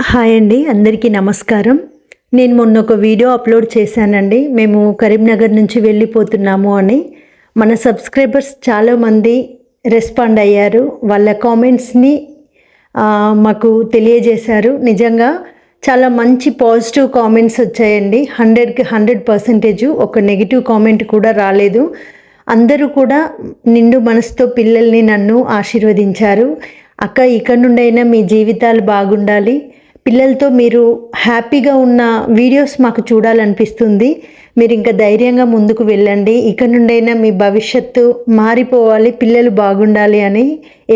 Hi అండి, అందరికీ నమస్కారం. నేను మొన్న ఒక వీడియో అప్లోడ్ చేశానండి. మేము కరీంనగర్ నుంచి వెళ్ళిపోతున్నాము అని. మన సబ్స్క్రైబర్స్ చాలామంది రెస్పాండ్ అయ్యారు. వాళ్ళ కామెంట్స్ని మాకు తెలియజేశారు. నిజంగా చాలా మంచి పాజిటివ్ కామెంట్స్ వచ్చాయండి. 100కి 100% ఒక నెగిటివ్ కామెంట్ కూడా రాలేదు. అందరూ కూడా నిండు మనసుతో పిల్లల్ని నన్ను ఆశీర్వదించారు. అక్క, ఇక్కడ నుండైనా మీ జీవితాలు బాగుండాలి, పిల్లలతో మీరు హ్యాపీగా ఉన్న వీడియోస్ మాకు చూడాలనిపిస్తుంది, మీరు ఇంకా ధైర్యంగా ముందుకు వెళ్ళండి, ఇక్కడ నుండైనా మీ భవిష్యత్తు మారిపోవాలి, పిల్లలు బాగుండాలి అని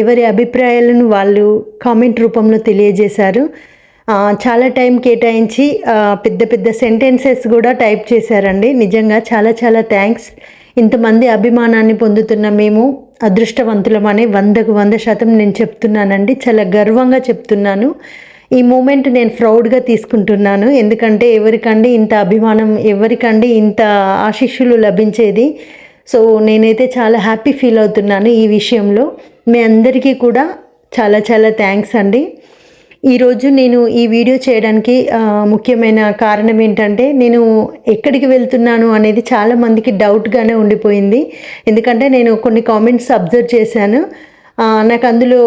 ఎవరి అభిప్రాయాలను వాళ్ళు కామెంట్ రూపంలో తెలియజేశారు. చాలా టైం కేటాయించి పెద్ద పెద్ద సెంటెన్సెస్ కూడా టైప్ చేశారండి. నిజంగా చాలా చాలా థ్యాంక్స్. ఇంతమంది అభిమానాన్ని పొందుతున్న మేము అదృష్టవంతులమని 100కు 100% నేను చెప్తున్నానండి. చాలా గర్వంగా చెప్తున్నాను. ఈ మూమెంట్ నేను ప్రౌడ్గా తీసుకుంటున్నాను. ఎందుకంటే ఎవరికండి ఇంత అభిమానం, ఎవరికండి ఇంత ఆశీస్సులు లభించేది. సో నేనైతే చాలా హ్యాపీ ఫీల్ అవుతున్నాను ఈ విషయంలో. మీ అందరికీ కూడా చాలా చాలా థ్యాంక్స్ అండి. ఈరోజు నేను ఈ వీడియో చేయడానికి ముఖ్యమైన కారణం ఏంటంటే, నేను ఎక్కడికి వెళ్తున్నాను అనేది చాలామందికి డౌట్గానే ఉండిపోయింది. ఎందుకంటే నేను కొన్ని కామెంట్స్ అబ్జర్వ్ చేశాను. నాకు అందులో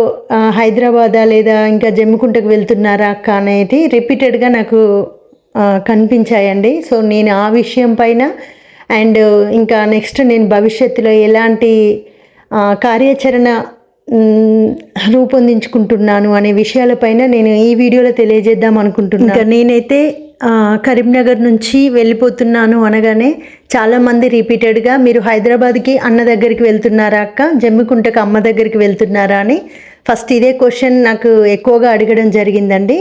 హైదరాబాదా లేదా ఇంకా జమ్మికుంటకు వెళ్తున్నారా అక్క అనేది రిపీటెడ్గా నాకు కనిపించాయండి. సో నేను ఆ విషయం పైన అండ్ ఇంకా నెక్స్ట్ నేను భవిష్యత్తులో ఎలాంటి కార్యాచరణ రూపొందించుకుంటున్నాను అనే విషయాలపైన నేను ఈ వీడియోలో తెలియజేద్దాం అనుకుంటున్నాను. ఇంకా నేనైతే కరీంనగర్ నుంచి వెళ్ళిపోతున్నాను అనగానే చాలామంది రిపీటెడ్గా మీరు హైదరాబాద్కి అన్న దగ్గరికి వెళ్తున్నారా అక్క, జమ్మికుంటకు అమ్మ దగ్గరికి వెళ్తున్నారా అని ఫస్ట్ ఇదే క్వశ్చన్ నాకు ఎక్కువగా అడగడం జరిగిందండి.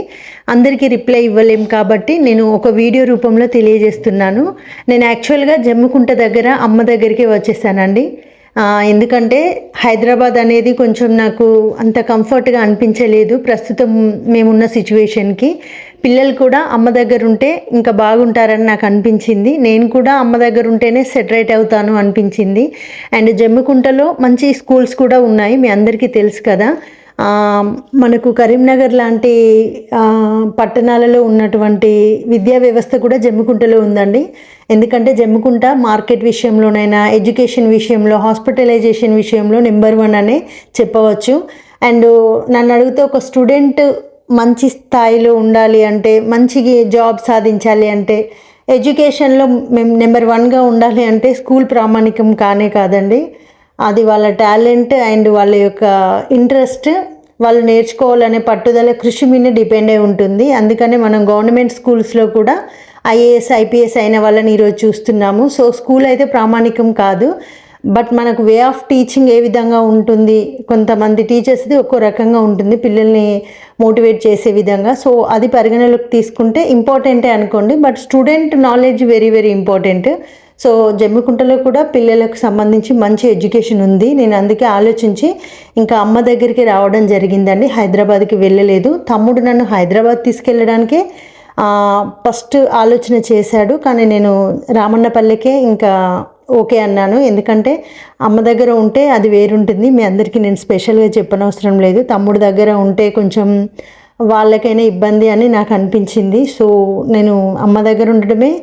అందరికీ రిప్లై ఇవ్వలేం కాబట్టి నేను ఒక వీడియో రూపంలో తెలియజేస్తున్నాను. నేను యాక్చువల్గా జమ్మికుంట దగ్గర అమ్మ దగ్గరికి వచ్చేసానండి. ఎందుకంటే హైదరాబాద్ అనేది కొంచెం నాకు అంత కంఫర్ట్గా అనిపించలేదు ప్రస్తుతం మేమున్న సిచ్యువేషన్కి. పిల్లలు కూడా అమ్మ దగ్గర ఉంటే ఇంకా బాగుంటారని నాకు అనిపించింది. నేను కూడా అమ్మ దగ్గర ఉంటేనే సెటరేట్ అవుతాను అనిపించింది. అండ్ జమ్మికుంటలో మంచి స్కూల్స్ కూడా ఉన్నాయి, మీ అందరికీ తెలుసు కదా. మనకు కరీంనగర్ లాంటి పట్టణాలలో ఉన్నటువంటి విద్యా వ్యవస్థ కూడా జమ్మికుంటలో ఉందండి. ఎందుకంటే జమ్మికుంట మార్కెట్ విషయంలోనైనా, ఎడ్యుకేషన్ విషయంలో, హాస్పిటలైజేషన్ విషయంలో నెంబర్ 1 అనే చెప్పవచ్చు. అండ్ నన్ను అడిగితే ఒక స్టూడెంట్ మంచి స్థాయిలో ఉండాలి అంటే, మంచి జాబ్ సాధించాలి అంటే, ఎడ్యుకేషన్లో మేము నెంబర్ 1గా ఉండాలి అంటే స్కూల్ ప్రామాణికం కానే కాదండి. అది వాళ్ళ టాలెంట్ అండ్ వాళ్ళ యొక్క ఇంట్రెస్ట్, వాళ్ళు నేర్చుకోవాలనే పట్టుదల, కృషి మీద డిపెండ్ అయి ఉంటుంది. అందుకనే మనం గవర్నమెంట్ స్కూల్స్లో కూడా ఐఏఎస్, ఐపీఎస్ అయిన వాళ్ళని ఈరోజు చూస్తున్నాము. సో స్కూల్ అయితే ప్రామాణికం కాదు, బట్ మనకు వే ఆఫ్ టీచింగ్ ఏ విధంగా ఉంటుంది, కొంతమంది టీచర్స్ది ఒక్కో రకంగా ఉంటుంది పిల్లల్ని మోటివేట్ చేసే విధంగా. సో అది పరిగణలోకి తీసుకుంటే ఇంపార్టెంటే అనుకోండి, but student knowledge very very important. So జమ్మికుంటలో కూడా పిల్లలకు సంబంధించి మంచి ఎడ్యుకేషన్ ఉంది. నేను అందుకే ఆలోచించి ఇంకా అమ్మ దగ్గరికి రావడం జరిగిందండి. హైదరాబాద్కి వెళ్ళలేదు. తమ్ముడు నన్ను హైదరాబాద్ తీసుకెళ్ళడానికే ఫస్ట్ ఆలోచన చేశాడు, కానీ నేను రామన్నపల్లెకే ఇంకా ఓకే అన్నాను. ఎందుకంటే అమ్మ దగ్గర ఉంటే అది వేరుంటుంది. మీ అందరికీ నేను స్పెషల్గా చెప్పనవసరం లేదు. తమ్ముడు దగ్గర ఉంటే కొంచెం వాళ్ళకైనా ఇబ్బంది అని నాకు అనిపించింది. సో నేను అమ్మ దగ్గర ఉండడమే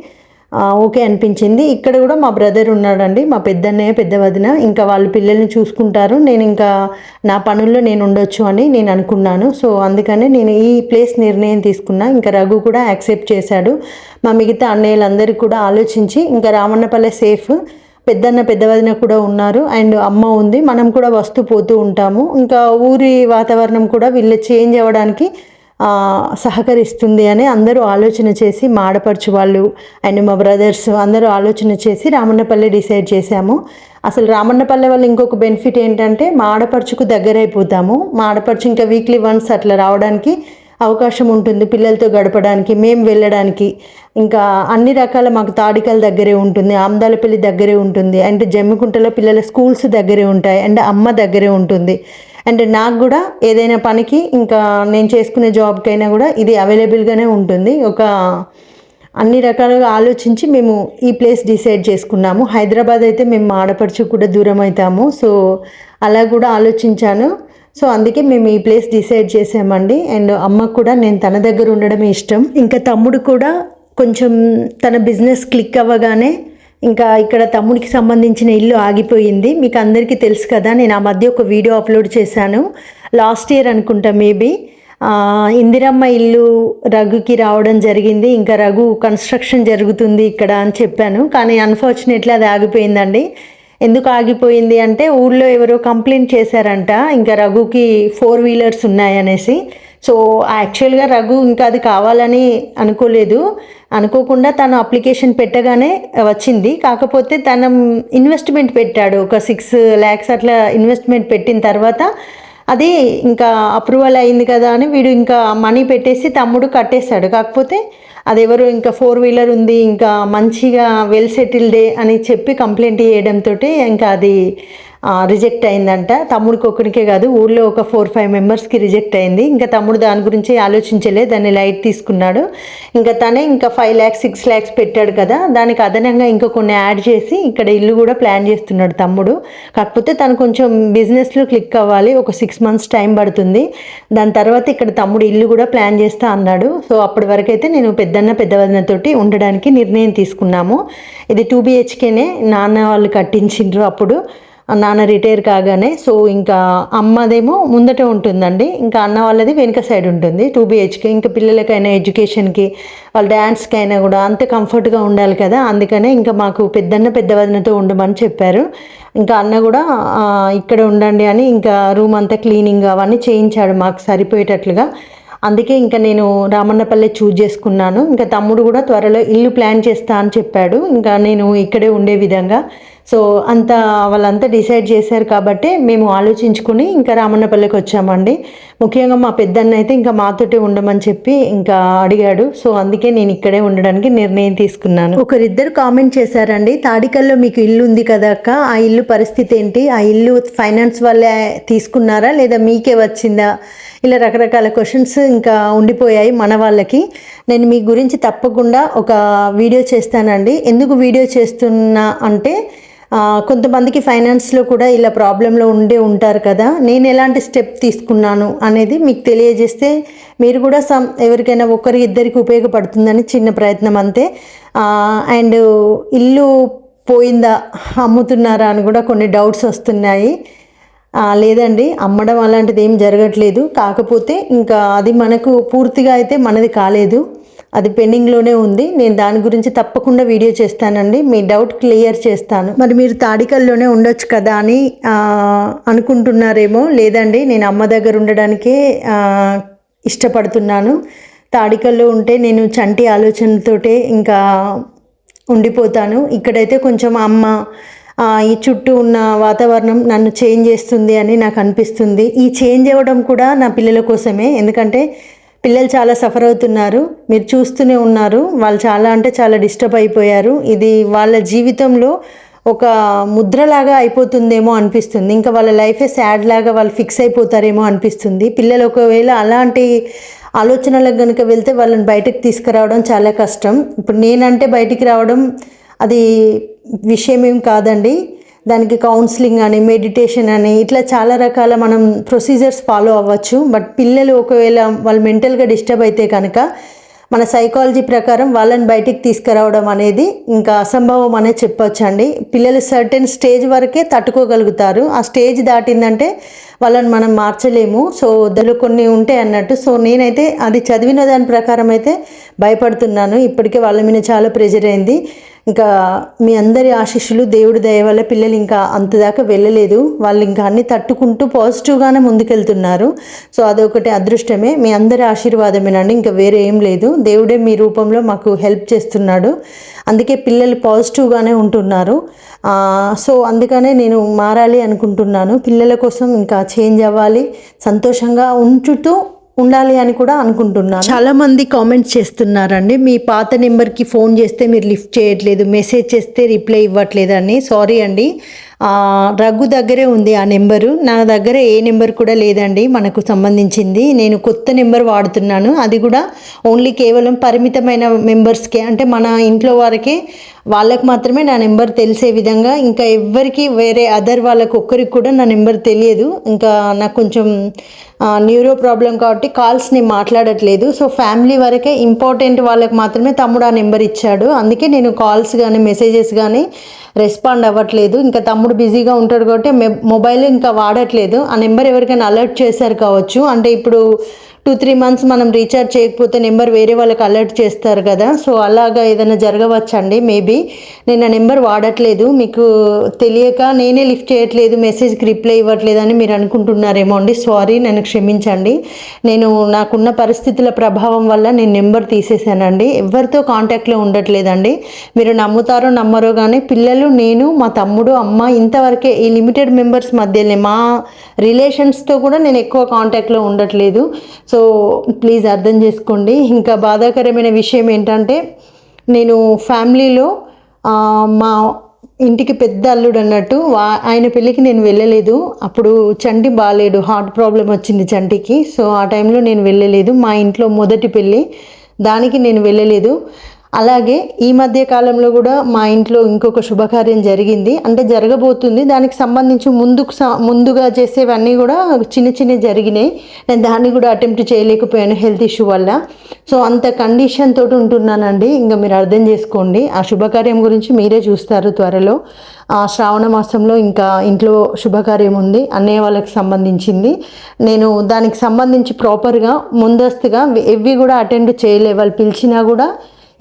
ఓకే అనిపించింది. ఇక్కడ కూడా మా బ్రదర్ ఉన్నాడండి, మా పెద్దన్నయ్య, పెద్ద వదిన. ఇంకా వాళ్ళు పిల్లల్ని చూసుకుంటారు, నేను ఇంకా నా పనుల్లో నేను ఉండొచ్చు అని నేను అనుకున్నాను. సో అందుకనే నేను ఈ ప్లేస్ నిర్ణయం తీసుకున్నా. ఇంకా రఘు కూడా యాక్సెప్ట్ చేశాడు. మా మిగతా అన్నయ్యలందరికీ కూడా ఆలోచించి ఇంకా రామన్నపల్లె సేఫ్, పెద్దన్న పెద్ద వదిన కూడా ఉన్నారు అండ్ అమ్మ ఉంది, మనం కూడా వస్తూ పోతూ ఉంటాము. ఇంకా ఊరి వాతావరణం కూడా వీళ్ళు చేంజ్ అవ్వడానికి సహకరిస్తుంది అని అందరూ ఆలోచన చేసి, మా ఆడపడుచు వాళ్ళు అండ్ మా బ్రదర్స్ అందరూ ఆలోచన చేసి రామన్నపల్లె డిసైడ్ చేశాము. అసలు రామన్నపల్లె వల్ల ఇంకొక బెనిఫిట్ ఏంటంటే మా ఆడపడుచుకు దగ్గర అయిపోతాము. మా ఆడపడుచు ఇంకా వీక్లీ వన్స్ అట్లా రావడానికి అవకాశం ఉంటుంది, పిల్లలతో గడపడానికి, మేము వెళ్ళడానికి. ఇంకా అన్ని రకాల మాకు తాడికల దగ్గరే ఉంటుంది, ఆమ్దాలపల్లి దగ్గరే ఉంటుంది, అండ్ జమ్మికుంటలో పిల్లల స్కూల్స్ దగ్గరే ఉంటాయి, అండ్ అమ్మ దగ్గరే ఉంటుంది. అండ్ నాకు కూడా ఏదైనా పనికి ఇంకా నేను చేసుకునే జాబ్కైనా కూడా ఇది అవైలబుల్గానే ఉంటుంది. ఒక అన్ని రకాలుగా ఆలోచించి మేము ఈ ప్లేస్ డిసైడ్ చేసుకున్నాము. హైదరాబాద్ అయితే మేము ఆడపడుచు కూడా దూరం అవుతాము. సో అలా కూడా ఆలోచించాను. సో అందుకే మేము ఈ ప్లేస్ డిసైడ్ చేసామండి. అండ్ అమ్మకు కూడా నేను తన దగ్గర ఉండడమే ఇష్టం. ఇంకా తమ్ముడు కూడా కొంచెం తన బిజినెస్ క్లిక్ అవ్వగానే ఇంకా ఇక్కడ తమ్ముడికి సంబంధించిన ఇల్లు ఆగిపోయింది. మీకు అందరికీ తెలుసు కదా, నేను ఆ మధ్య ఒక వీడియో అప్లోడ్ చేశాను, లాస్ట్ ఇయర్ అనుకుంటా మేబీ. ఇందిరమ్మ ఇల్లు రఘుకి రావడం జరిగింది. ఇంకా రఘు కన్స్ట్రక్షన్ జరుగుతుంది ఇక్కడ అని చెప్పాను, కానీ అన్ఫార్చునేట్లీ అది ఆగిపోయిందండి. ఎందుకు ఆగిపోయింది అంటే ఊళ్ళో ఎవరో కంప్లైంట్ చేశారంట ఇంకా రఘుకి 4 వీలర్స్ ఉన్నాయనేసి. సో యాక్చువల్గా రఘు ఇంకా అది కావాలని అనుకోకుండా తను అప్లికేషన్ పెట్టగానే వచ్చింది. కాకపోతే తను ఇన్వెస్ట్మెంట్ పెట్టాడు, ఒక 6 lakhs అట్లా ఇన్వెస్ట్మెంట్ పెట్టిన తర్వాత అది ఇంకా అప్రూవల్ అయింది కదా అని వీడు ఇంకా మనీ పెట్టేసి తమ్ముడు కట్టేశాడు. కాకపోతే అదెవరు ఇంకా 4 వీలర్ ఉంది, ఇంకా మంచిగా వెల్ సెటిల్డే అని చెప్పి కంప్లైంట్ చేయడంతో ఇంకా అది రిజెక్ట్ అయిందంట. తమ్ముడికి ఒక్కడికే కాదు, ఊళ్ళో ఒక 4-5 మెంబర్స్కి రిజెక్ట్ అయింది. ఇంకా తమ్ముడు దాని గురించి ఆలోచించలే, దాన్ని లైట్ తీసుకున్నాడు. ఇంకా తనే ఇంకా 5 lakhs 6 lakhs పెట్టాడు కదా, దానికి అదనంగా ఇంకా కొన్ని యాడ్ చేసి ఇక్కడ ఇల్లు కూడా ప్లాన్ చేస్తున్నాడు తమ్ముడు. కాకపోతే తను కొంచెం బిజినెస్లో క్లిక్ అవ్వాలి, ఒక 6 months టైం పడుతుంది. దాని తర్వాత ఇక్కడ తమ్ముడు ఇల్లు కూడా ప్లాన్ చేస్తా అన్నాడు. సో అప్పటి వరకు అయితే నేను పెద్దవదినతోటి ఉండడానికి నిర్ణయం తీసుకున్నాము. ఇది 2 BHKనే, నాన్న వాళ్ళు కట్టించిండ్రు అప్పుడు, నాన్న రిటైర్ కాగానే. సో ఇంకా అమ్మదేమో ముందట ఉంటుందండి, ఇంకా అన్న వాళ్ళది వెనుక సైడ్ ఉంటుంది 2 BHK. ఇంకా పిల్లలకైనా ఎడ్యుకేషన్కి వాళ్ళ డ్యాన్స్కి అయినా కూడా అంతే కంఫర్ట్గా ఉండాలి కదా, అందుకనే ఇంకా మాకు పెద్దవదినతో ఉండమని చెప్పారు. ఇంకా అన్న కూడా ఇక్కడ ఉండండి అని ఇంకా రూమ్ అంతా క్లీనింగ్ అవన్నీ చేయించాడు మాకు సరిపోయేటట్లుగా. అందుకే ఇంకా నేను రామన్నపల్లె చూజ్ చేసుకున్నాను. ఇంకా తమ్ముడు కూడా త్వరలో ఇల్లు ప్లాన్ చేస్తా అని చెప్పాడు, ఇంకా నేను ఇక్కడే ఉండే విధంగా. సో వాళ్ళంతా డిసైడ్ చేశారు కాబట్టి మేము ఆలోచించుకుని ఇంకా రామన్నపల్లెకి వచ్చామండి. ముఖ్యంగా మా పెద్దన్న అయితే ఇంకా మాతోటే ఉండమని చెప్పి ఇంకా అడిగాడు. సో అందుకే నేను ఇక్కడే ఉండడానికి నిర్ణయం తీసుకున్నాను. ఒకరిద్దరు కామెంట్ చేశారండి, తాడికల్లో మీకు ఇల్లు ఉంది కదా అక్క, ఆ ఇల్లు పరిస్థితి ఏంటి, ఆ ఇల్లు ఫైనాన్స్ వాళ్ళే తీసుకున్నారా లేదా మీకే వచ్చిందా, ఇలా రకరకాల క్వశ్చన్స్ ఇంకా ఉండిపోయాయి మన వాళ్ళకి. నేను మీ గురించి తప్పకుండా ఒక వీడియో చేస్తానండి. ఎందుకు వీడియో చేస్తున్నా అంటే కొంతమందికి ఫైనాన్స్లో కూడా ఇలా ప్రాబ్లంలో ఉంటారు కదా, నేను ఎలాంటి స్టెప్ తీసుకున్నాను అనేది మీకు తెలియజేస్తే మీరు కూడా ఎవరికైనా ఇద్దరికి ఉపయోగపడుతుందని చిన్న ప్రయత్నం అంతే. అండ్ ఇల్లు పోయిందా, అమ్ముతున్నారా అని కూడా కొన్ని డౌట్స్ వస్తున్నాయి. లేదండి, అమ్మడం అలాంటిది ఏం జరగట్లేదు. కాకపోతే ఇంకా అది మనకు పూర్తిగా అయితే మనది కాలేదు, అది పెండింగ్లోనే ఉంది. నేను దాని గురించి తప్పకుండా వీడియో చేస్తానండి, మీ డౌట్ క్లియర్ చేస్తాను. మరి మీరు తాడికల్లోనే ఉండొచ్చు కదా అని అనుకుంటున్నారేమో. లేదండి, నేను అమ్మ దగ్గర ఉండడానికే ఇష్టపడుతున్నాను. తాడికల్లో ఉంటే నేను చంటి ఆలోచనతోటే ఇంకా ఉండిపోతాను. ఇక్కడైతే కొంచెం అమ్మ ఈ చుట్టూ ఉన్న వాతావరణం నన్ను చేంజ్ చేస్తుంది అని నాకు అనిపిస్తుంది. ఈ చేంజ్ అవ్వడం కూడా నా పిల్లల కోసమే, ఎందుకంటే పిల్లలు చాలా సఫర్ అవుతున్నారు, మీరు చూస్తూనే ఉన్నారు. వాళ్ళు చాలా డిస్టర్బ్ అయిపోయారు. ఇది వాళ్ళ జీవితంలో ఒక ముద్రలాగా అయిపోతుందేమో అనిపిస్తుంది. ఇంకా వాళ్ళ లైఫే సాడ్ లాగా వాళ్ళు ఫిక్స్ అయిపోతారేమో అనిపిస్తుంది. పిల్లలు ఒకవేళ అలాంటి ఆలోచనలకు కనుక వెళ్తే వాళ్ళని బయటకు తీసుకురావడం చాలా కష్టం. ఇప్పుడు నేనంటే బయటికి రావడం అది విషయం ఏం కాదండి, దానికి కౌన్సిలింగ్ అని, మెడిటేషన్ అని, ఇట్లా చాలా రకాల మనం ప్రొసీజర్స్ ఫాలో అవ్వచ్చు. బట్ పిల్లలు ఒకవేళ వాళ్ళు మెంటల్గా డిస్టర్బ్ అయితే కనుక మన సైకాలజీ ప్రకారం వాళ్ళని బయటికి తీసుకురావడం అనేది ఇంకా అసంభవం అనే చెప్పొచ్చండి. పిల్లలు సర్టెన్ స్టేజ్ వరకే తట్టుకోగలుగుతారు, ఆ స్టేజ్ దాటిందంటే వాళ్ళని మనం మార్చలేము. సో దానిలో కొన్ని ఉంటాయి అన్నట్టు. సో నేనైతే అది చదివిన దాని ప్రకారం అయితే భయపడుతున్నాను. ఇప్పటికే వాళ్ళ మీద చాలా ప్రెజర్ అయింది. ఇంకా మీ అందరి ఆశీస్సులు, దేవుడి దయ వల్ల పిల్లలు ఇంకా అంతదాకా వెళ్ళలేదు. వాళ్ళు ఇంకా అన్ని తట్టుకుంటూ పాజిటివ్గానే ముందుకెళ్తున్నారు. సో అదొకటి అదృష్టమే, మీ అందరి ఆశీర్వాదమేనండి, ఇంకా వేరే ఏం లేదు. దేవుడే మీ రూపంలో మాకు హెల్ప్ చేస్తున్నాడు, అందుకే పిల్లలు పాజిటివ్గానే ఉంటున్నారు. సో అందుకనే నేను మారాలి అనుకుంటున్నాను. పిల్లల కోసం ఇంకా చేంజ్ అవ్వాలి, సంతోషంగా ఉండాలి అని కూడా అనుకుంటున్నాను. చాలామంది కామెంట్స్ చేస్తున్నారండి, మీ పాత నెంబర్కి ఫోన్ చేస్తే మీరు లిఫ్ట్ చేయట్లేదు, మెసేజ్ చేస్తే రిప్లై ఇవ్వట్లేదు అని. సారీ అండి, రఘు దగ్గరే ఉంది ఆ నెంబరు. నా దగ్గర ఏ నెంబర్ కూడా లేదండి మనకు సంబంధించింది. నేను కొత్త నెంబర్ వాడుతున్నాను, అది కూడా ఓన్లీ కేవలం పరిమితమైన మెంబర్స్కే, అంటే మన ఇంట్లో వారికే, వాళ్ళకి మాత్రమే నా నెంబర్ తెలిసే విధంగా. ఇంకా ఎవ్వరికి వేరే అదర్ వాళ్ళకి ఒక్కరికి కూడా నా నెంబర్ తెలియదు. ఇంకా నాకు కొంచెం న్యూరో ప్రాబ్లం కాబట్టి కాల్స్ నేను మాట్లాడట్లేదు. సో ఫ్యామిలీ వరకే, ఇంపార్టెంట్ వాళ్ళకి మాత్రమే తమ్ముడు ఆ నెంబర్ ఇచ్చాడు. అందుకే నేను కాల్స్ కానీ మెసేజెస్ కానీ రెస్పాండ్ అవ్వట్లేదు. ఇంకా తమ్ముడు బిజీగా ఉంటాడు కాబట్టి మొబైల్ ఇంకా వాడట్లేదు. ఆ నెంబర్ ఎవరికైనా అలర్ట్ చేశారు కావచ్చు, అంటే ఇప్పుడు 2-3 months మనం రీఛార్జ్ చేయకపోతే నెంబర్ వేరే వాళ్ళకి అలర్ట్ చేస్తారు కదా, సో అలాగా ఏదైనా జరగవచ్చండి. మేబీ నేను ఆ నెంబర్ వాడట్లేదు, మీకు తెలియక నేనే లిఫ్ట్ చేయట్లేదు, మెసేజ్కి రిప్లై ఇవ్వట్లేదు అని మీరు అనుకుంటున్నారేమో అండి. సారీ, నన్ను క్షమించండి. నేను నాకున్న పరిస్థితుల ప్రభావం వల్ల నేను నెంబర్ తీసేసానండి. ఎవరితో కాంటాక్ట్లో ఉండట్లేదండి. మీరు నమ్ముతారో నమ్మరో కానీ పిల్లలు, నేను, మా తమ్ముడు, అమ్మ, ఇంతవరకే ఈ లిమిటెడ్ మెంబర్స్ మధ్యనే, మా రిలేషన్స్తో కూడా నేను ఎక్కువ కాంటాక్ట్లో ఉండట్లేదు. సో ప్లీజ్ అర్థం చేసుకోండి. ఇంకా బాధాకరమైన విషయం ఏంటంటే, నేను ఫ్యామిలీలో మా ఇంటికి పెద్ద అల్లుడు అన్నట్టు, ఆయన పెళ్ళికి నేను వెళ్ళలేదు. అప్పుడు చంటి బాగాలేడు, హార్ట్ ప్రాబ్లం వచ్చింది చంటికి. సో ఆ టైంలో నేను వెళ్ళలేదు. మా ఇంట్లో మొదటి పెళ్ళి, దానికి నేను వెళ్ళలేదు. అలాగే ఈ మధ్య కాలంలో కూడా మా ఇంట్లో ఇంకొక శుభకార్యం జరిగింది, అంటే జరగబోతుంది. దానికి సంబంధించి ముందుగా చేసేవన్నీ కూడా చిన్న జరిగినాయి. నేను దాన్ని కూడా అటెంప్ట్ చేయలేకపోయాను హెల్త్ ఇష్యూ వల్ల. సో అంత కండిషన్ తోటి ఉంటున్నానండి. ఇంకా మీరు అర్థం చేసుకోండి. ఆ శుభకార్యం గురించి మీరే చూస్తారు త్వరలో. శ్రావణ మాసంలో ఇంకా ఇంట్లో శుభకార్యం ఉంది, అన్నయ్య వాళ్ళకి సంబంధించింది. నేను దానికి సంబంధించి ప్రాపర్గా ముందస్తుగా ఎవ్వి కూడా అటెండ్ చేయలే. వాళ్ళు పిలిచినా కూడా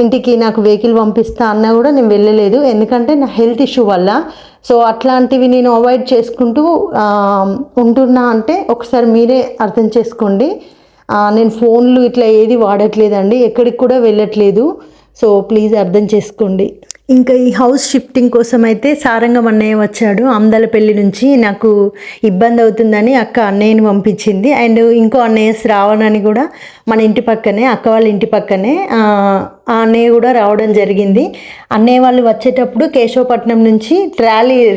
ఇంటికి నాకు వెహికల్ పంపిస్తా అన్నా కూడా నేను వెళ్ళలేదు, ఎందుకంటే నా హెల్త్ ఇష్యూ వల్ల. సో అట్లాంటివి నేను అవాయిడ్ చేసుకుంటూ ఉంటున్నా అంటే ఒకసారి మీరే అర్థం చేసుకోండి. నేను ఫోన్లు ఇట్లా ఏది వాడట్లేదండి, ఎక్కడికి కూడా వెళ్ళట్లేదు. సో ప్లీజ్ అర్థం చేసుకోండి. ఇంకా ఈ హౌస్ షిఫ్టింగ్ కోసం అయితే సారంగం అన్నయ్య వచ్చాడు ఆమ్దాలపల్లి నుంచి. నాకు ఇబ్బంది అవుతుందని అక్క అన్నయ్యని పంపించింది. అండ్ ఇంకో అన్నయ్య శ్రావణ్ అని కూడా మన ఇంటి పక్కనే, అక్క వాళ్ళ ఇంటి పక్కనే, ఆ అన్నయ్య కూడా రావడం జరిగింది. అన్నయ్య వాళ్ళు వచ్చేటప్పుడు కేశవపట్నం నుంచి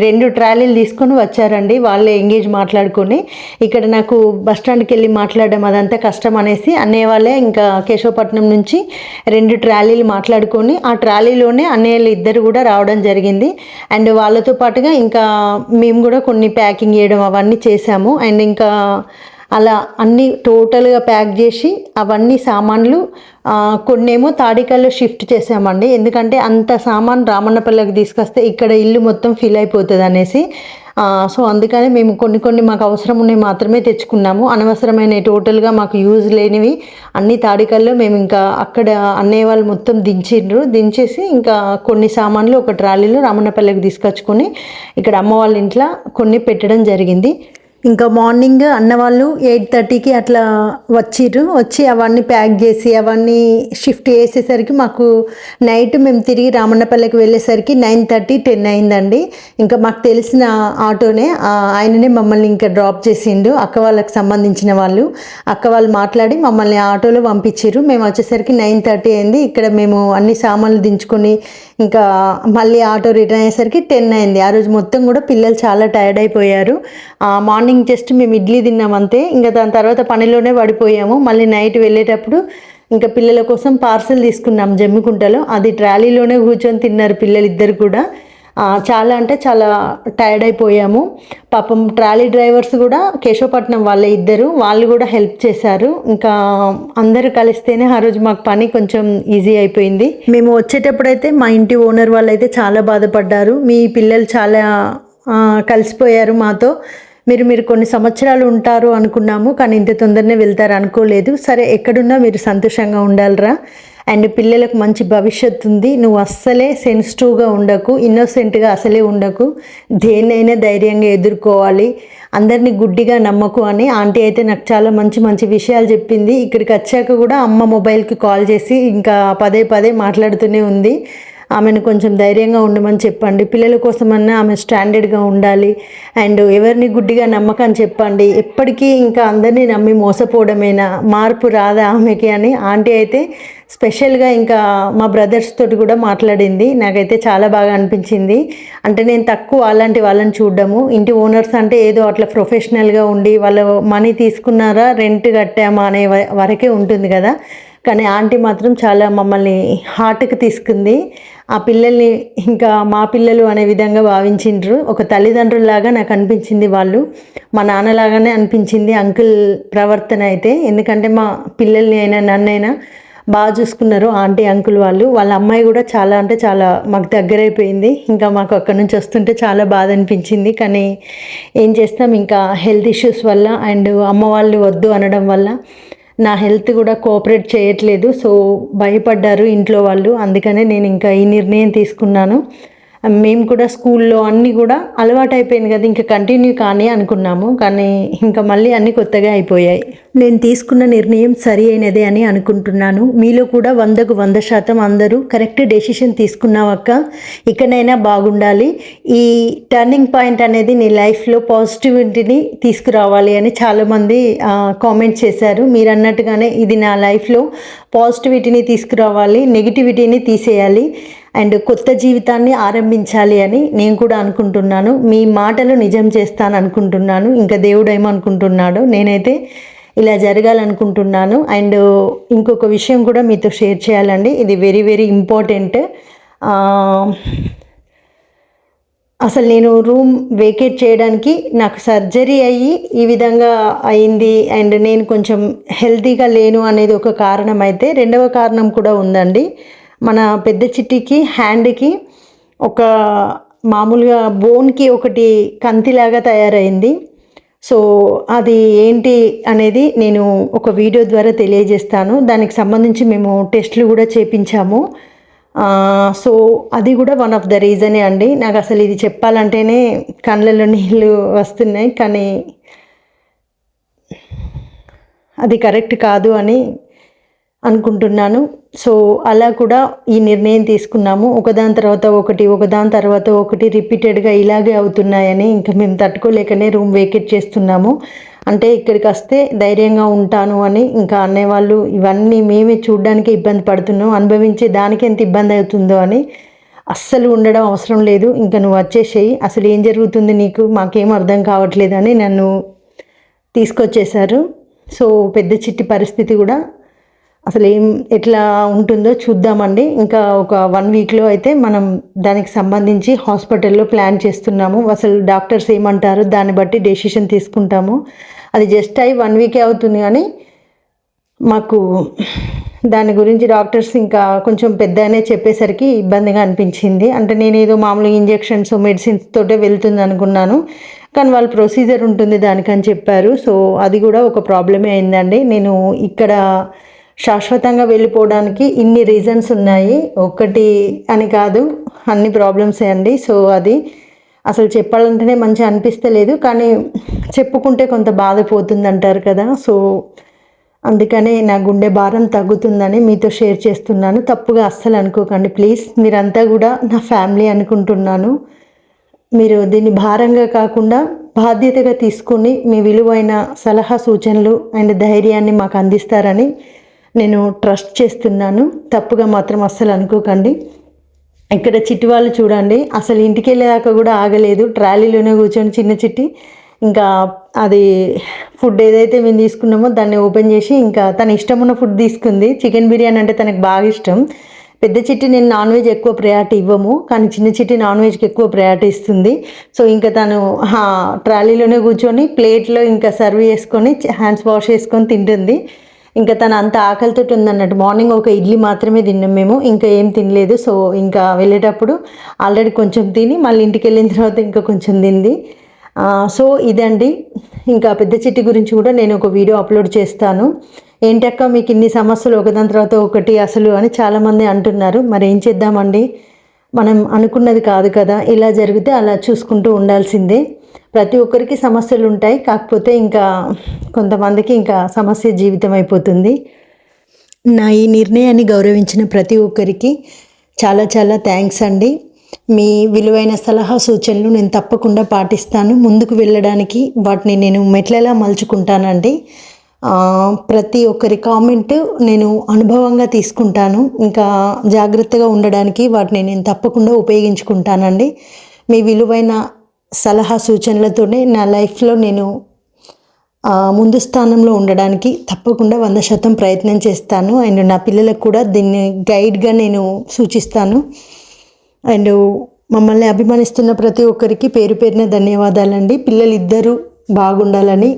2 ట్రాలీలు తీసుకొని వచ్చారండి. వాళ్ళే ఎంగేజ్ మాట్లాడుకొని. ఇక్కడ నాకు బస్టాండ్కి వెళ్ళి మాట్లాడడం అదంతా కష్టం అనేసి అన్నయ్య వాళ్ళే ఇంకా కేశవపట్నం నుంచి 2 ట్రాలీలు మాట్లాడుకొని, ఆ ట్రాలీలోనే అన్నయ్యలు ఇద్దరు కూడా రావడం జరిగింది. అండ్ వాళ్ళతో పాటుగా ఇంకా మేము కూడా కొన్ని ప్యాకింగ్ చేయడం అవన్నీ చేసాము. అండ్ ఇంకా అలా అన్నీ టోటల్గా ప్యాక్ చేసి అవన్నీ సామాన్లు కొన్నేమో తాడికల్లో షిఫ్ట్ చేసామండి. ఎందుకంటే అంత సామాన్ రామన్నపల్లికి తీసుకొస్తే ఇక్కడ ఇల్లు మొత్తం ఫిల్ అయిపోతుంది అనేసి. సో అందుకని మేము కొన్ని మాకు అవసరం ఉన్నాయి మాత్రమే తెచ్చుకున్నాము. అనవసరమైన టోటల్గా మాకు యూజ్ లేనివి అన్ని తాడికల్లో మేము ఇంకా అక్కడ అన్నయ్య వాళ్ళు మొత్తం దించేసి ఇంకా కొన్ని సామాన్లు ఒక ట్రాలీలో రామన్నపల్లికి తీసుకొచ్చుకొని ఇక్కడ అమ్మ వాళ్ళ ఇంట్లో కొన్ని పెట్టడం జరిగింది. ఇంకా మార్నింగ్ అన్నవాళ్ళు 8:30కి అట్లా వచ్చి అవన్నీ ప్యాక్ చేసి అవన్నీ షిఫ్ట్ చేసేసరికి మాకు నైట్ మేము తిరిగి రామన్నపల్లికి వెళ్ళేసరికి 9:30, 10 అయిందండి. ఇంకా మాకు తెలిసిన ఆటోనే, ఆయననే మమ్మల్ని ఇంకా డ్రాప్ చేసిండు. అక్క వాళ్ళకి సంబంధించిన వాళ్ళు, అక్క వాళ్ళు మాట్లాడి మమ్మల్ని ఆటోలో పంపించారు. మేము వచ్చేసరికి 9:30 అయింది. ఇక్కడ మేము అన్ని సామాన్లు దించుకొని ఇంకా మళ్ళీ ఆటో రిటర్న్ అయ్యేసరికి 10 అయింది. ఆ రోజు మొత్తం కూడా పిల్లలు చాలా టైర్డ్ అయిపోయారు. మార్నింగ్ జస్ట్ మేము ఇడ్లీ తిన్నాం అంతే. ఇంకా దాని తర్వాత పనిలోనే పడిపోయాము. మళ్ళీ నైట్ వెళ్ళేటప్పుడు ఇంకా పిల్లల కోసం పార్సల్ తీసుకున్నాం జమ్మికుంటలో. అది ట్రాలీలోనే కూర్చొని తిన్నారు పిల్లలు ఇద్దరు కూడా. చాలా అంటే చాలా టైర్డ్ అయిపోయాము. పాపం ట్రాలీ డ్రైవర్స్ కూడా కేశవపట్నం వాళ్ళే ఇద్దరు, వాళ్ళు కూడా హెల్ప్ చేశారు. ఇంకా అందరూ కలిస్తేనే ఆ రోజు మాకు పని కొంచెం ఈజీ అయిపోయింది. మేము వచ్చేటప్పుడైతే మా ఇంటి ఓనర్ వాళ్ళు అయితే చాలా బాధపడ్డారు. మీ పిల్లలు చాలా కలిసిపోయారు మాతో, మీరు కొన్ని సంవత్సరాలు ఉంటారు అనుకున్నాము, కానీ ఇంత తొందరనే వెళ్తారు అనుకోలేదు. సరే, ఎక్కడున్నా మీరు సంతోషంగా ఉండాలిరా. అండ్ పిల్లలకు మంచి భవిష్యత్తు ఉంది. నువ్వు అస్సలే సెన్సిటివ్గా ఉండకు, ఇన్నోసెంట్గా అసలే ఉండకు, దేన్నైనా ధైర్యంగా ఎదుర్కోవాలి, అందరినీ గుడ్డిగా నమ్మకు అని ఆంటీ అయితే నాకు చాలా మంచి విషయాలు చెప్పింది. ఇక్కడికి వచ్చాక కూడా అమ్మ మొబైల్కి కాల్ చేసి ఇంకా పదే మాట్లాడుతూనే ఉంది. ఆమెను కొంచెం ధైర్యంగా ఉండమని చెప్పండి, పిల్లల కోసమన్నా ఆమె స్టాండర్డ్గా ఉండాలి, అండ్ ఎవరిని గుడ్డిగా నమ్మకని చెప్పండి. ఎప్పటికీ ఇంకా అందరినీ నమ్మి మోసపోవడమేనా, మార్పు రాదా ఆమెకి అని ఆంటీ అయితే స్పెషల్గా ఇంకా మా బ్రదర్స్ తోటి కూడా మాట్లాడింది. నాకైతే చాలా బాగా అనిపించింది. అంటే నేను తక్కువ అలాంటి వాళ్ళని చూడడము, ఇంటి ఓనర్స్ అంటే ఏదో అట్లా ప్రొఫెషనల్గా ఉండి వాళ్ళు మనీ తీసుకున్నారా రెంట్ కట్టామా అనే వరకే ఉంటుంది కదా. కానీ ఆంటీ మాత్రం చాలా మమ్మల్ని హార్ట్కి తీసుకుంది. ఆ పిల్లల్ని ఇంకా మా పిల్లలు అనే విధంగా భావించిండ్రు. ఒక తల్లిదండ్రుల్లాగా నాకు అనిపించింది. వాళ్ళు మా నాన్నలాగానే అనిపించింది అంకుల్ ప్రవర్తన అయితే. ఎందుకంటే మా పిల్లల్ని అయినా నన్నైనా బాగా చూసుకున్నారు ఆంటీ అంకుల్ వాళ్ళు. వాళ్ళ అమ్మాయి కూడా చాలా అంటే చాలా మాకు దగ్గరైపోయింది. ఇంకా మాకు అక్కడ నుంచి వస్తుంటే చాలా బాధ అనిపించింది. కానీ ఏం చేస్తాం, ఇంకా హెల్త్ ఇష్యూస్ వల్ల అండ్ అమ్మ వాళ్ళు వద్దు అనడం వల్ల నా హెల్త్ కూడా కోఆపరేట్ చేయట్లేదు. సో భయపడ్డారు ఇంట్లో వాళ్ళు. అందుకనే నేను ఇంకా ఈ నిర్ణయం తీసుకున్నాను. మేము కూడా స్కూల్లో అన్నీ కూడా అలవాటు అయిపోయింది కదా, ఇంకా కంటిన్యూ కానీ అనుకున్నాము. కానీ ఇంకా మళ్ళీ అన్నీ కొత్తగా అయిపోయాయి. నేను తీసుకున్న నిర్ణయం సరి అయినదే అని అనుకుంటున్నాను. మీలో కూడా 100కు 100% అందరూ కరెక్ట్ డెసిషన్ తీసుకున్నావక్క, ఇకనైనా బాగుండాలి, ఈ టర్నింగ్ పాయింట్ అనేది నీ లైఫ్లో పాజిటివిటీని తీసుకురావాలి అని చాలామంది కామెంట్ చేశారు. మీరు అన్నట్టుగానే ఇది నా లైఫ్లో పాజిటివిటీని తీసుకురావాలి, నెగిటివిటీని తీసేయాలి అండ్ కొత్త జీవితాన్ని ఆరంభించాలి అని నేను కూడా అనుకుంటున్నాను. మీ మాటలు నిజం చేస్తాను అనుకుంటున్నాను. ఇంకా దేవుడు ఏమనుకుంటున్నాడో, నేనైతే ఇలా జరగాలనుకుంటున్నాను. అండ్ ఇంకొక విషయం కూడా మీతో షేర్ చేయాలండి. ఇది వెరీ వెరీ ఇంపార్టెంట్. అసలు నేను రూమ్ వేకేట్ చేయడానికి నాకు సర్జరీ అయ్యి ఈ విధంగా అయింది అండ్ నేను కొంచెం హెల్తీగా లేను అనేది ఒక కారణం అయితే, రెండవ కారణం కూడా ఉందండి. మన పెద్ద చిట్టికి హ్యాండ్కి ఒక మామూలుగా బోన్కి ఒకటి కంతిలాగా తయారైంది. సో అది ఏంటి అనేది నేను ఒక వీడియో ద్వారా తెలియజేస్తాను. దానికి సంబంధించి మేము టెస్టులు కూడా చేయించాము. సో అది కూడా వన్ ఆఫ్ ద రీజనే అండి. నాకు అసలు ఇది చెప్పాలంటేనే కళ్ళల్లో నీళ్ళు వస్తున్నాయి. కానీ అది కరెక్ట్ కాదు అని అనుకుంటున్నాను. సో అలా కూడా ఈ నిర్ణయం తీసుకున్నాము. ఒకదాని తర్వాత ఒకటి రిపీటెడ్గా ఇలాగే అవుతున్నాయని ఇంకా మేము తట్టుకోలేకనే రూమ్ వేకేట్ చేస్తున్నాము. అంటే ఇక్కడికి వస్తే ధైర్యంగా ఉంటాను అని ఇంకా అనేవాళ్ళు. ఇవన్నీ మేమే చూడడానికి ఇబ్బంది పడుతున్నాం, అనుభవించే దానికి ఎంత ఇబ్బంది అవుతుందో అని. అస్సలు ఉండడం అవసరం లేదు, ఇంకా నువ్వు వచ్చేసేయి, అసలు ఏం జరుగుతుంది నీకు, మాకేం అర్థం కావట్లేదు అని నన్ను తీసుకొచ్చేశారు. సో పెద్ద చిట్టి పరిస్థితి కూడా అసలు ఎట్లా ఉంటుందో చూద్దామండి. ఇంకా ఒక 1 వీక్లో అయితే మనం దానికి సంబంధించి హాస్పిటల్లో ప్లాన్ చేస్తున్నాము. అసలు డాక్టర్స్ ఏమంటారు దాన్ని బట్టి డెసిషన్ తీసుకుంటాము. అది జస్ట్ అయి 1 వీకే అవుతుంది కానీ మాకు దాని గురించి డాక్టర్స్ ఇంకా కొంచెం పెద్దనే చెప్పేసరికి ఇబ్బందిగా అనిపించింది. అంటే నేను ఏదో మామూలుగా ఇంజెక్షన్స్ మెడిసిన్స్ తోటే వెళ్తుంది అనుకున్నాను, కానీ వాళ్ళు ప్రొసీజర్ ఉంటుంది దానికని చెప్పారు. సో అది కూడా ఒక ప్రాబ్లమే అయిందండి. నేను ఇక్కడ శాశ్వతంగా వెళ్ళిపోవడానికి ఇన్ని రీజన్స్ ఉన్నాయి, ఒకటి అని కాదు, అన్ని ప్రాబ్లమ్సే అండి. సో అది అసలు చెప్పాలంటేనే మంచిగా అనిపిస్తలేదు, కానీ చెప్పుకుంటే కొంత బాధ పోతుంది అంటారు కదా. సో అందుకనే నా గుండె భారం తగ్గుతుందని మీతో షేర్ చేస్తున్నాను. తప్పుగా అస్సలు అనుకోకండి ప్లీజ్. మీరంతా కూడా నా ఫ్యామిలీ అనుకుంటున్నాను. మీరు దీన్ని భారంగా కాకుండా బాధ్యతగా తీసుకుని మీ విలువైన సలహా సూచనలు అండ్ ధైర్యాన్ని మాకు అందిస్తారని నేను ట్రస్ట్ చేస్తున్నాను. తప్పుగా మాత్రం అస్సలు అనుకోకండి. ఇక్కడ చిట్టి వాళ్ళు చూడండి, అసలు ఇంటికి వెళ్ళేదాకా కూడా ఆగలేదు, ట్రాలీలోనే కూర్చొని చిన్న చిట్టి ఇంకా అది ఫుడ్ ఏదైతే మేము తీసుకున్నామో దాన్ని ఓపెన్ చేసి ఇంకా తన ఇష్టం ఉన్న ఫుడ్ తీసుకుంది. చికెన్ బిర్యానీ అంటే తనకు బాగా ఇష్టం. పెద్ద చిట్టి నేను నాన్ వెజ్ ఎక్కువ ప్రయారిటీ ఇవ్వము, కానీ చిన్న చిట్టి నాన్ వెజ్కి ఎక్కువ ప్రయారిటీ ఇస్తుంది. సో ఇంకా తను ట్రాలీలోనే కూర్చొని ప్లేట్లో ఇంకా సర్వ్ చేసుకొని హ్యాండ్స్ వాష్ చేసుకొని తింటుంది. ఇంకా తను అంత ఆకలితో ఉందన్నట్టు. మార్నింగ్ ఒక ఇడ్లీ మాత్రమే తిన్నాం మేము, ఇంకా ఏం తినలేదు. సో ఇంకా వెళ్ళేటప్పుడు ఆల్రెడీ కొంచెం తిని మళ్ళీ ఇంటికి వెళ్ళిన తర్వాత ఇంకా కొంచెం తింది. సో ఇదండి. ఇంకా పెద్ద చిట్టి గురించి కూడా నేను ఒక వీడియో అప్లోడ్ చేస్తాను. ఏంటక్క మీకు ఇన్ని సమస్యలు ఒకదాని తర్వాత ఒకటి అసలు అని చాలామంది అంటున్నారు. మరి ఏం చేద్దామండి, మనం అనుకున్నది కాదు కదా, ఇలా జరిగితే అలా చూసుకుంటూ ఉండాల్సిందే. ప్రతి ఒక్కరికి సమస్యలు ఉంటాయి, కాకపోతే ఇంకా కొంతమందికి ఇంకా సమస్య జీవితం అయిపోతుంది. నా ఈ నిర్ణయాన్ని గౌరవించిన ప్రతి ఒక్కరికి చాలా చాలా థ్యాంక్స్ అండి. మీ విలువైన సలహా సూచనలు నేను తప్పకుండా పాటిస్తాను. ముందుకు వెళ్ళడానికి వాటిని నేను మెట్లలా మలుచుకుంటానండి. ప్రతి ఒక్కరి కామెంట్ నేను అనుభవంగా తీసుకుంటాను. ఇంకా జాగ్రత్తగా ఉండడానికి వాటిని నేను తప్పకుండా ఉపయోగించుకుంటానండి. మీ విలువైన సలహా సూచనలతోనే నా లైఫ్లో నేను ముందు స్థానంలో ఉండడానికి తప్పకుండా 100% ప్రయత్నం చేస్తాను. అండ్ నా పిల్లలకు కూడా దీన్ని గైడ్గా నేను సూచిస్తాను. అండ్ మమ్మల్ని అభిమానిస్తున్న ప్రతి ఒక్కరికి పేరు పేరున ధన్యవాదాలండి. పిల్లలు ఇద్దరూ బాగుండాలని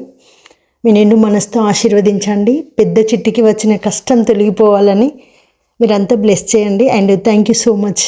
మీ నిండు మనసుతో ఆశీర్వదించండి. పెద్ద చిట్టికి వచ్చిన కష్టం తొలగిపోవాలని మీరంతా బ్లెస్ చేయండి. And thank you so much.